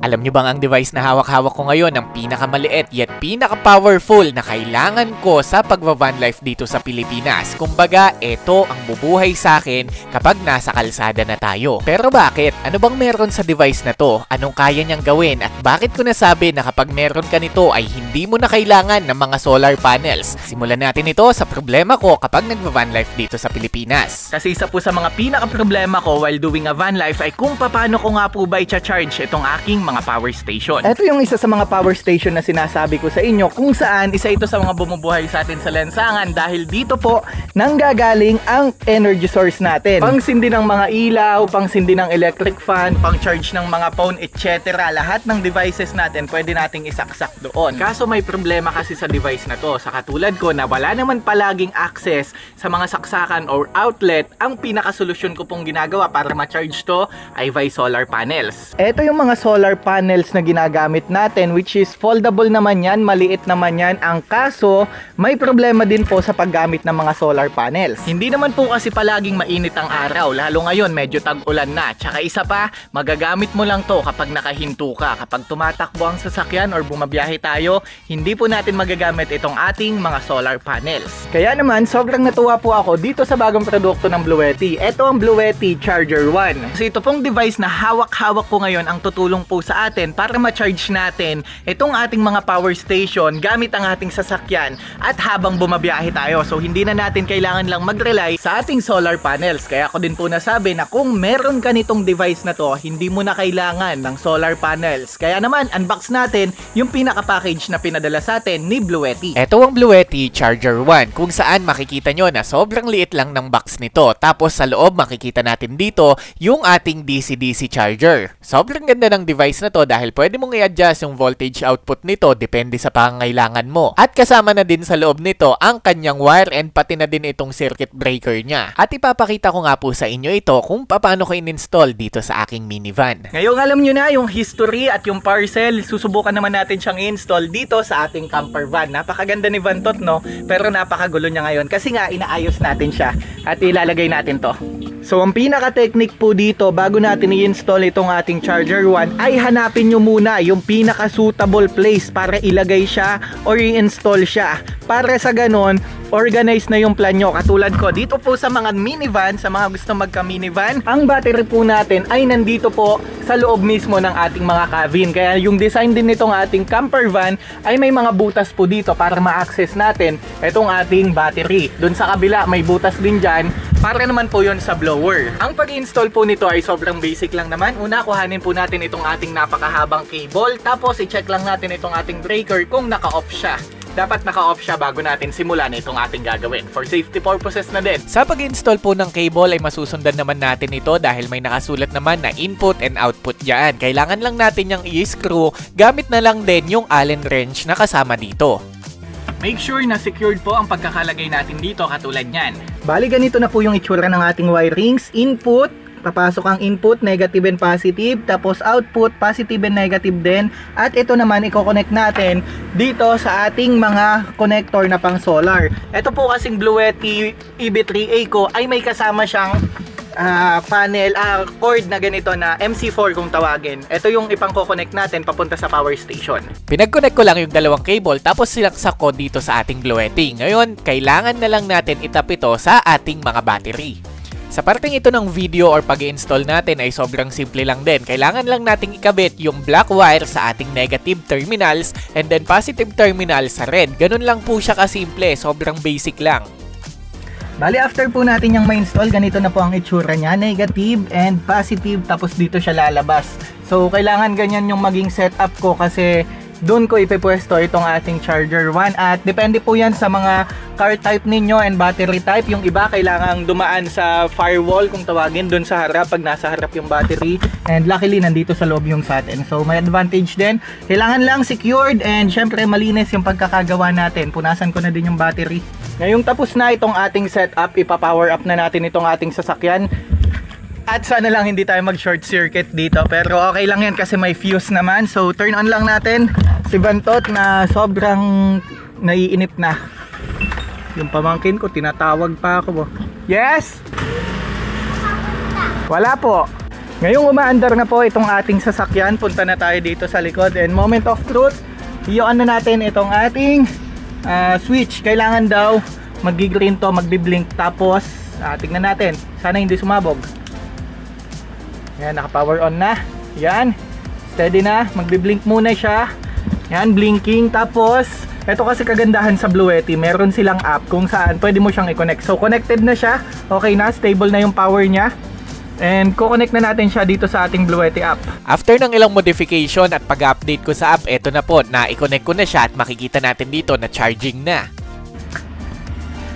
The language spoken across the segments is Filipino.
Alam nyo bang ang device na hawak-hawak ko ngayon ang pinakamaliit yet pinaka-powerful na kailangan ko sa pagva-van life dito sa Pilipinas? Kumbaga, ito ang bubuhay sa akin kapag nasa kalsada na tayo. Pero bakit? Ano bang meron sa device na to? Anong kaya niyang gawin? At bakit ko nasabi na kapag meron ka nito ay hindi mo na kailangan ng mga solar panels? Simulan natin ito sa problema ko kapag nagva-van life dito sa Pilipinas. Kasi isa po sa mga pinaka-problema ko while doing a van life ay kung paano ko nga po ba i-charge itong aking mga power station. Ito yung isa sa mga power station na sinasabi ko sa inyo kung saan isa ito sa mga bumubuhay sa atin sa lansangan dahil dito po nanggagaling ang energy source natin. Pangsindi ng mga ilaw, pangsindi ng electric fan, pang-charge ng mga phone, etc. Lahat ng devices natin pwede nating isaksak doon. Kaso may problema kasi sa device na to. Sa katulad ko na wala naman palaging access sa mga saksakan or outlet, ang pinakasolusyon ko pong ginagawa para ma-charge to ay by solar panels. Ito yung mga solar panels na ginagamit natin which is foldable naman yan, maliit naman yan. Ang kaso, may problema din po sa paggamit ng mga solar panels. Hindi naman po kasi palaging mainit ang araw, lalo ngayon medyo tag-ulan na. Tsaka isa pa, magagamit mo lang to kapag nakahinto ka. Kapag tumatakbo ang sasakyan or bumabiyahe tayo, hindi po natin magagamit itong ating mga solar panels. Kaya naman, sobrang natuwa po ako dito sa bagong produkto ng Bluetti. Ito ang Bluetti Charger 1. So ito pong device na hawak-hawak ko ngayon ang tutulong po sa atin para ma-charge natin itong ating mga power station gamit ang ating sasakyan at habang bumabiyahe tayo. So hindi na natin kailangan lang mag-rely sa ating solar panels. Kaya ako din po nasabi na kung meron ka nitong device na to, hindi mo na kailangan ng solar panels. Kaya naman, unbox natin yung pinaka-package na pinadala sa atin ni Bluetti. Ito ang Bluetti Charger 1 kung saan makikita nyo na sobrang liit lang ng box nito. Tapos sa loob makikita natin dito yung ating DC-DC charger. Sobrang ganda ng device na to dahil pwede mong i-adjust yung voltage output nito depende sa pangangailangan mo. At kasama na din sa loob nito ang kanyang wire and pati na din itong circuit breaker niya. At ipapakita ko nga po sa inyo ito kung paano ko in-install dito sa aking minivan. Ngayon alam nyo na yung history at yung parcel. Susubukan naman natin siyang i-install dito sa ating camper van. Napakaganda ni Vantot, no? Pero napakagulo niya ngayon kasi nga inaayos natin siya at ilalagay natin to. So ang pinaka-technique po dito bago natin i-install itong ating Charger 1 ay hanapin nyo muna yung pinaka-suitable place para ilagay siya or i-install siya. Para sa ganon, organize na yung plan nyo. Katulad ko, dito po sa mga minivan, sa mga gusto magka-minivan, ang battery po natin ay nandito po sa loob mismo ng ating mga cabin. Kaya yung design din nitong ating camper van ay may mga butas po dito para ma-access natin itong ating battery. Doon sa kabila, may butas din dyan para naman po yon sa blower. Ang pag-install po nito ay sobrang basic lang naman. Una, kuhanin po natin itong ating napakahabang cable. Tapos, i-check lang natin itong ating breaker kung naka-off siya. Dapat naka-off siya bago natin simulan itong ating gagawin. For safety purposes na din. Sa pag-install po ng cable ay masusundan naman natin ito dahil may nakasulat naman na input and output dyan. Kailangan lang natin yung i-screw gamit na lang din yung Allen wrench na kasama dito. Make sure na secured po ang pagkakalagay natin dito katulad nyan. Bali ganito na po yung itsura ng ating wirings. Input, papasok ang input, negative and positive. Tapos output, positive and negative din. At ito naman, i-connect natin dito sa ating mga connector na pang solar. Ito po kasing Bluetti EB3A ko ay may kasama siyang panel, cord na ganito na MC4 kung tawagin. Ito yung ipang-connect natin papunta sa power station. Pinag-connect ko lang yung dalawang cable tapos silaksak ko dito sa ating Bluetti. Ngayon, kailangan na lang natin itap ito sa ating mga battery. Sa parting ito ng video or pag-i-install natin ay sobrang simple lang din. Kailangan lang nating ikabit yung black wire sa ating negative terminals and then positive terminal sa red. Ganun lang po siya kasimple, sobrang basic lang. Bali, after po natin yung ma-install, ganito na po ang itsura niya. Negative and positive, tapos dito siya lalabas. So, kailangan ganyan yung maging setup ko kasi doon ko ipipwesto itong ating Charger 1. At depende po yan sa mga car type ninyo and battery type. Yung iba kailangang dumaan sa firewall kung tawagin doon sa harap pag nasa harap yung battery. And luckily, nandito sa loob yung sa atin. So, may advantage din. Kailangan lang secured and syempre malinis yung pagkakagawa natin. Punasan ko na din yung battery. Ngayong tapos na itong ating setup, ipa-power up na natin itong ating sasakyan. At sana lang hindi tayo mag-short circuit dito. Pero okay lang yan kasi may fuse naman. So turn on lang natin si Vantot na sobrang naiinip na. Yung pamangkin ko, tinatawag pa ako. Yes? Wala po. Ngayong umaandar na po itong ating sasakyan, punta na tayo dito sa likod. And moment of truth, iyon na natin itong ating switch. Kailangan daw mag-green to, magbi-blink. Tapos tignan natin, sana hindi sumabog. Yan, naka-power on na. Yan, steady na, magbi-blink muna siya. Yan, blinking. Tapos ito kasi kagandahan sa Bluetti, meron silang app kung saan pwede mo siyang i-connect. So connected na siya, okay na, stable na yung power niya. And kukonect na natin siya dito sa ating Bluetti app. After ng ilang modification at pag-update ko sa app, eto na po, na-i-connect ko na siya at makikita natin dito na charging na.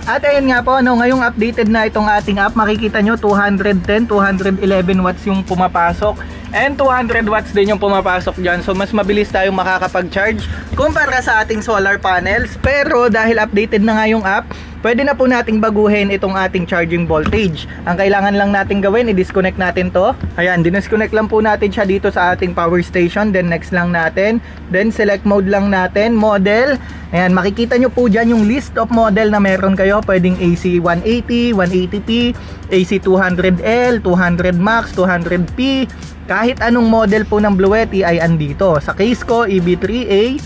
At ayun nga po, ngayong updated na itong ating app, makikita nyo 210, 211 watts yung pumapasok. And 200 watts din yung pumapasok dyan. So mas mabilis tayong makakapag-charge kumpara sa ating solar panels. Pero dahil updated na nga yung app, pwede na po nating baguhin itong ating charging voltage. Ang kailangan lang natin gawin, i-disconnect natin to. Ayan, dinisconnect lang po natin siya dito sa ating power station. Then next lang natin. Then select mode lang natin, model. Ayan, makikita nyo po dyan yung list of model na meron kayo. Pwedeng AC 180, 180p, AC 200L, 200 Max, 200p. Kahit anong model po ng Bluetti ay andito. Sa case ko, EB3A.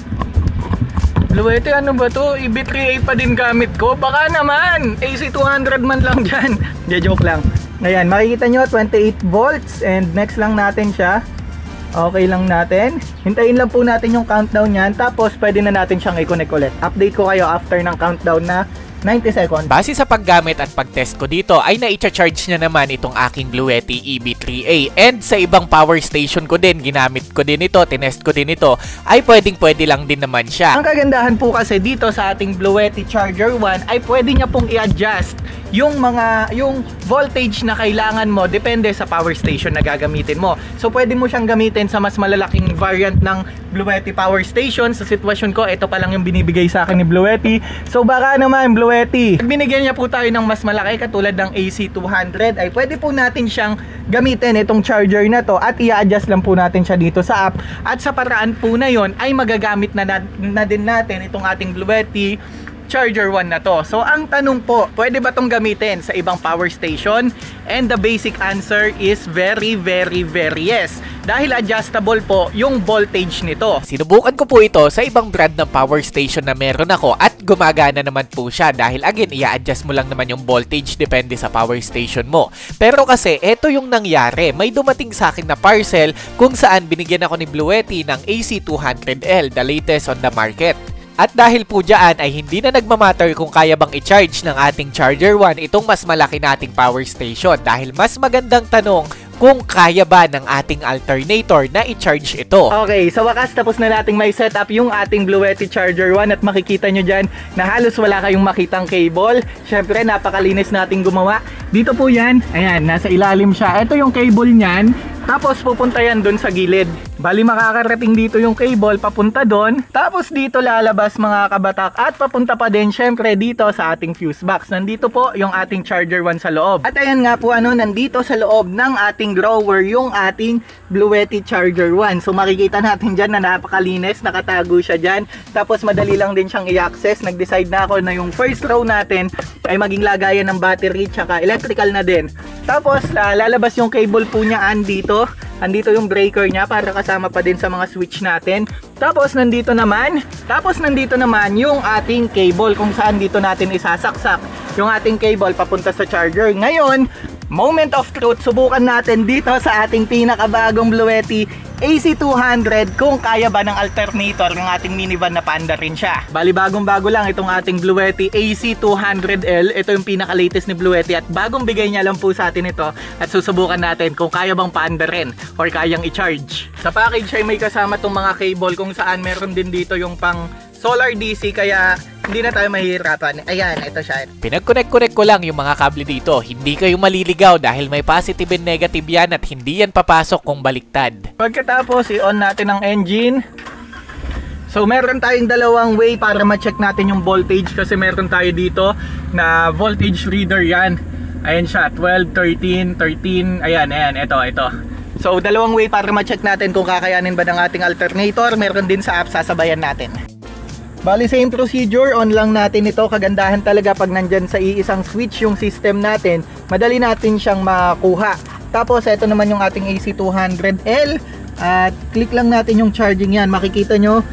Bluetti, ano ba to? EB3A pa din gamit ko. Baka naman, AC 200 man lang dyan. Joke lang. Ayan, makikita nyo 28 volts. And next lang natin siya. Okay lang natin. Hintayin lang po natin yung countdown yan. Tapos pwede na natin siyang i-connect ulit. Update ko kayo after ng countdown na 90 seconds. Base sa paggamit at pagtest ko dito ay na-charge na naman itong aking Bluetti EB3A. And sa ibang power station ko din, ginamit ko din ito, tinest ko din ito, ay pwede lang din naman siya. Ang kagandahan po kasi dito sa ating Bluetti Charger 1 ay pwede niya pong i-adjust yung voltage na kailangan mo depende sa power station na gagamitin mo. So pwede mo siyang gamitin sa mas malalaking variant ng Bluetti power station. Sa sitwasyon ko, ito pa lang yung binibigay sa akin ni Bluetti. So baka naman Bluetti, binigyan niya po tayo ng mas malaki katulad ng AC 200, ay pwede po natin siyang gamitin itong charger na to at i-adjust lang po natin siya dito sa app. At sa paraan po na yon ay magagamit na din natin itong ating Bluetti Charger 1 na to. So ang tanong po, pwede ba tong gamitin sa ibang power station? And the basic answer is very yes. Dahil adjustable po yung voltage nito. Sinubukan ko po ito sa ibang brand ng power station na meron ako at gumagana naman po siya dahil again, i-adjust mo lang naman yung voltage depende sa power station mo. Pero kasi ito yung nangyari, may dumating sa akin na parcel kung saan binigyan ako ni Bluetti ng AC 200L, the latest on the market. At dahil po dyan ay hindi na nagmamatter kung kaya bang i-charge ng ating Charger 1 itong mas malaki nating power station dahil mas magandang tanong kung kaya ba ng ating alternator na i-charge ito. Okay, sa wakas tapos na nating may setup yung ating Bluetti Charger 1 at makikita nyo dyan na halos wala kayong makitang cable. Syempre, napakalinis nating gumawa. Dito po yan, ayan, nasa ilalim siya. Ito yung cable nyan. Tapos pupunta yan dun sa gilid. Bali makakarating dito yung cable papunta dun. Tapos dito lalabas mga kabatak at papunta pa din syempre dito sa ating fuse box. Nandito po yung ating Charger 1 sa loob. At ayan nga po nandito sa loob ng ating drawer yung ating Bluetti Charger 1. So makikita natin dyan na napakalinis, nakatago siya dyan. Tapos madali lang din siyang i-access. Nag-decide na ako na yung first row natin ay maging lagayan ng battery tsaka electrical na din. Tapos lalabas yung cable po niya andito. Andito yung breaker niya para kasama pa din sa mga switch natin. Tapos nandito naman yung ating cable kung saan dito natin isasaksak yung ating cable papunta sa charger. Ngayon, moment of truth, subukan natin dito sa ating pinakabagong Bluetti AC200 kung kaya ba ng alternator ng ating minivan na Panda rin siya. Bali bagong-bago lang itong ating Bluetti AC200L. Ito yung pinaka-latest ni Bluetti at bagong bigay niya lang po sa atin ito at susubukan natin kung kaya bang Panda rin or kayang i-charge. Sa package ay may kasama tong mga cable kung saan meron din dito yung pang solar DC kaya hindi na tayo mahihirapan. Ayan, ito siya. Pinag-connect ko lang yung mga kable dito. Hindi kayo maliligaw dahil may positive and negative yan at hindi yan papasok kung baliktad. Pagkatapos, i-on natin ang engine. So, meron tayong dalawang way para ma-check natin yung voltage kasi meron tayo dito na voltage reader yan. Ayan siya, 12, 13, 13. Ayan, ito. So, dalawang way para ma-check natin kung kakayanin ba ng ating alternator. Meron din sa app, sasabayan natin. Bali same procedure, on lang natin ito. Kagandahan talaga pag nandyan sa iisang switch yung system natin, madali natin siyang makuha Tapos ito naman yung ating AC200L. At click lang natin yung charging yan. Makikita nyo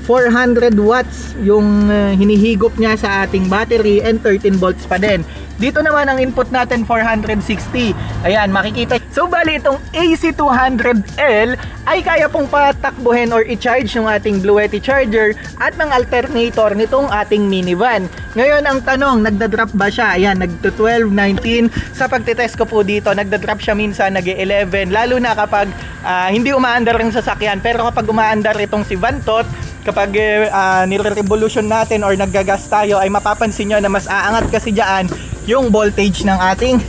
400 watts yung hinihigop niya sa ating battery and 13 volts pa din. Dito naman ang input natin 460. Ayan, makikita. So bali itong AC200L ay kaya pong patakbuhin or i-charge yung ating Bluetti charger at ng alternator nitong ating minivan. Ngayon ang tanong, nagda-drop ba siya? Ayan, nagto-12, 19. Sa pagtitest ko po dito, nagda-drop siya minsan, nag-11. Lalo na kapag hindi umaandar yung sasakyan. Pero kapag umaandar itong si Vantot, kapag nire-revolution natin or naggagas tayo, ay mapapansin nyo na mas aangat kasi dyan yung voltage ng ating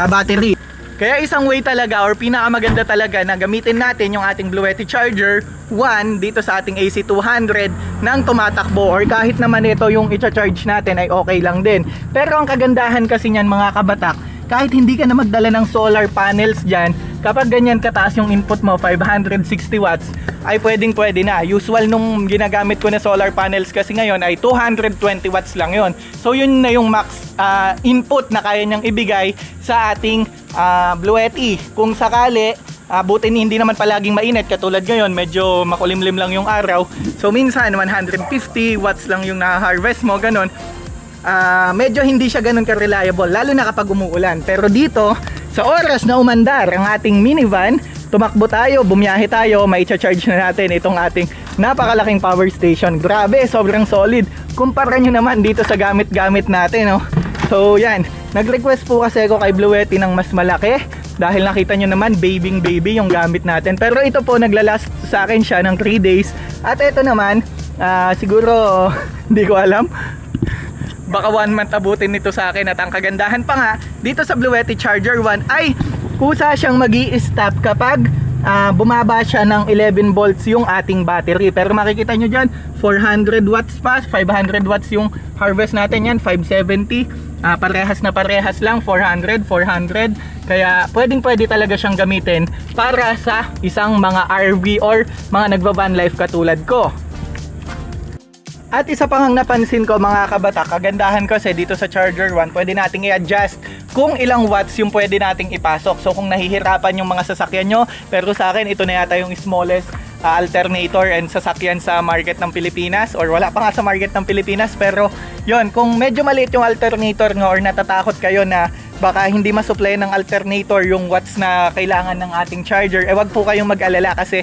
battery. Kaya isang way talaga or pinakamaganda talaga na gamitin natin yung ating Bluetti charger 1 dito sa ating AC200 nang tumatakbo, or kahit naman ito yung i-charge natin ay okay lang din. Pero ang kagandahan kasi niyan mga kabatak, kahit hindi ka na magdala ng solar panels dyan, kapag ganyan kataas yung input mo, 560 watts, ay pwede na. Usual nung ginagamit ko na solar panels kasi ngayon ay 220 watts lang yon. So yun na yung max input na kaya niyang ibigay sa ating Bluetti. Kung sakali, buti hindi naman palaging mainit, katulad ngayon medyo makulimlim lang yung araw. So minsan 150 watts lang yung na-harvest mo, ganun. Medyo hindi siya ganun ka-reliable, lalo na kapag umuulan. Pero dito, sa oras na umandar ang ating minivan, tumakbo tayo, bumiyahe tayo, may charge na natin itong ating napakalaking power station. Grabe, sobrang solid. Kumpara nyo naman dito sa gamit-gamit natin, no? So yan, nag-request po kasi ako kay Bluetti ng mas malaki, dahil nakita nyo naman, baby yung gamit natin. Pero ito po, naglalast sa akin siya ng 3 days. At ito naman, siguro, hindi ko alam, baka 1 month abutin nito sa akin. At ang kagandahan pa nga dito sa Bluetti Charger 1 ay kusa siyang magi-stop kapag bumaba siya ng 11 volts yung ating battery. Pero makikita nyo dyan, 400 watts pa, 500 watts yung harvest natin yan, 570. Parehas na parehas lang, 400, 400. Kaya pwede talaga siyang gamitin para sa isang mga RV or mga nagva-van life katulad ko. At isa pang napansin ko mga kabatak, kagandahan kasi dito sa Charger 1, pwede nating i-adjust kung ilang watts yung pwede nating ipasok. So kung nahihirapan yung mga sasakyan nyo, pero sa akin ito na yata yung smallest alternator and sasakyan sa market ng Pilipinas, or wala pa nga sa market ng Pilipinas. Pero yon, kung medyo maliit yung alternator nyo or natatakot kayo na baka hindi masupply ng alternator yung watts na kailangan ng ating charger, wag po kayong mag-alala kasi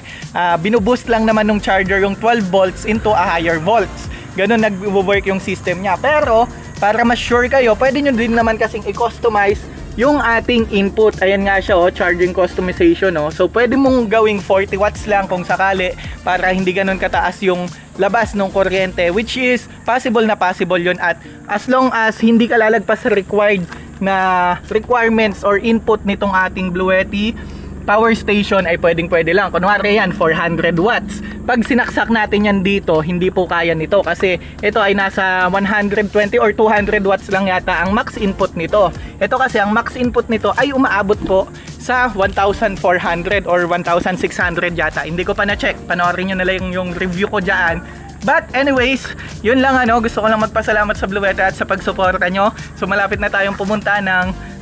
binuboost lang naman ng charger yung 12 volts into a higher volts. Ganun nag-work yung system niya. Pero para mas sure kayo, pwede nyo din naman kasing i-customize yung ating input. Ayan nga siya, charging customization. So pwede mong gawing 40 watts lang kung sakali, para hindi ganun kataas yung labas ng kuryente, which is possible na possible yun. At as long as hindi ka lalagpas sa required na requirements or input nitong ating Bluetti power station, ay pwede lang. Kunwari yan, 400 watts. Pag sinaksak natin yan dito, hindi po kaya nito kasi ito ay nasa 120 or 200 watts lang yata ang max input nito. Ito kasi ang max input nito ay umaabot po sa 1,400 or 1,600 yata. Hindi ko pa na-check. Panoorin nyo na lang yung review ko dyan. But anyways, yun lang gusto ko lang magpasalamat sa Bluetti at sa pagsuporta nyo. So malapit na tayong pumunta ng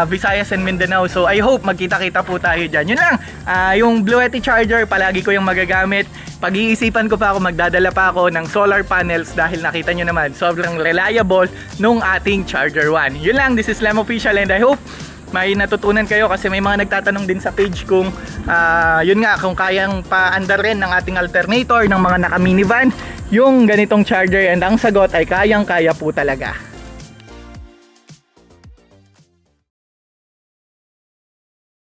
Visayas and Mindanao. So I hope magkita-kita po tayo dyan. Yun lang, yung Bluetti charger palagi ko yung magagamit. Pag-iisipan ko pa ako, magdadala pa ako ng solar panels dahil nakita nyo naman, sobrang reliable nung ating Charger 1. Yun lang, this is Lem Official and I hope may natutunan kayo kasi may mga nagtatanong din sa page kung yun nga, kung kayang paandar rin ng ating alternator ng mga naka minivan yung ganitong charger, and ang sagot ay kayang-kaya po talaga.